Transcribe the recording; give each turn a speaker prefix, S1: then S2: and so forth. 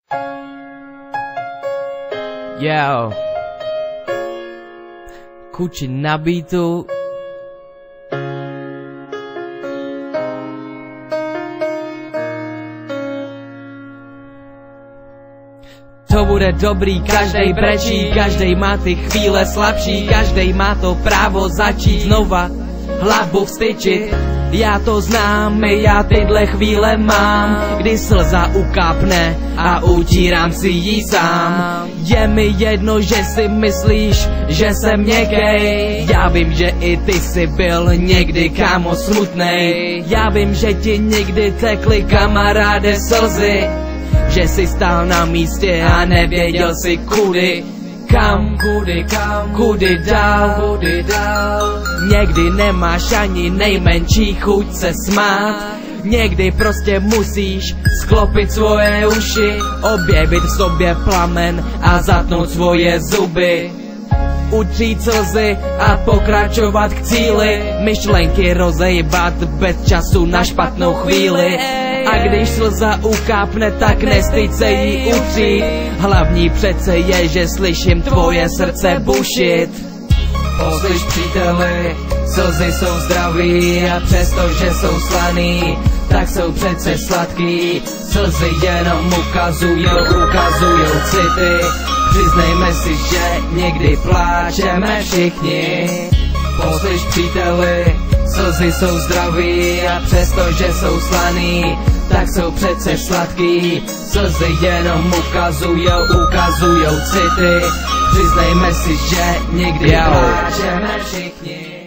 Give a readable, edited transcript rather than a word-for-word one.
S1: Yo, Kuči na beatu. To bude dobrý, každej brečí, každej má ty chvíle slabší, každej má to právo začít znova hlavu vstyčit. Já to znám, já tyhle chvíle mám, kdy slza ukápne a utírám si ji sám. Je mi jedno, že si myslíš, že jsem měkkej, já vím, že i ty jsi byl někdy, kámo, smutnej. Já vím, že ti někdy tekly, kamaráde, slzy, že jsi stál na místě a nevěděl si kudy kam, kudy dál. Někdy nemáš ani nejmenší chuť se smát, někdy prostě musíš sklopit svoje uši, objevit v sobě plamen a zatnout svoje zuby, utřít slzy a pokračovat k cíli, myšlenky rozejbat bez času na špatnou chvíli. A když slza ukápne, tak nestyď se jí utřít, hlavní přece je, že slyším tvoje srdce bušit. Poslyš, příteli, slzy jsou zdraví a přestože jsou slaný, tak jsou přece sladký. Slzy jenom ukazujou city, přiznejme si, že někdy pláčeme všichni. Poslyš, příteli, slzy jsou zdraví a přestože jsou slaný, tak jsou přece sladký. Slzy jenom ukazujou city, přiznejme si, že někdy pláčeme všichni.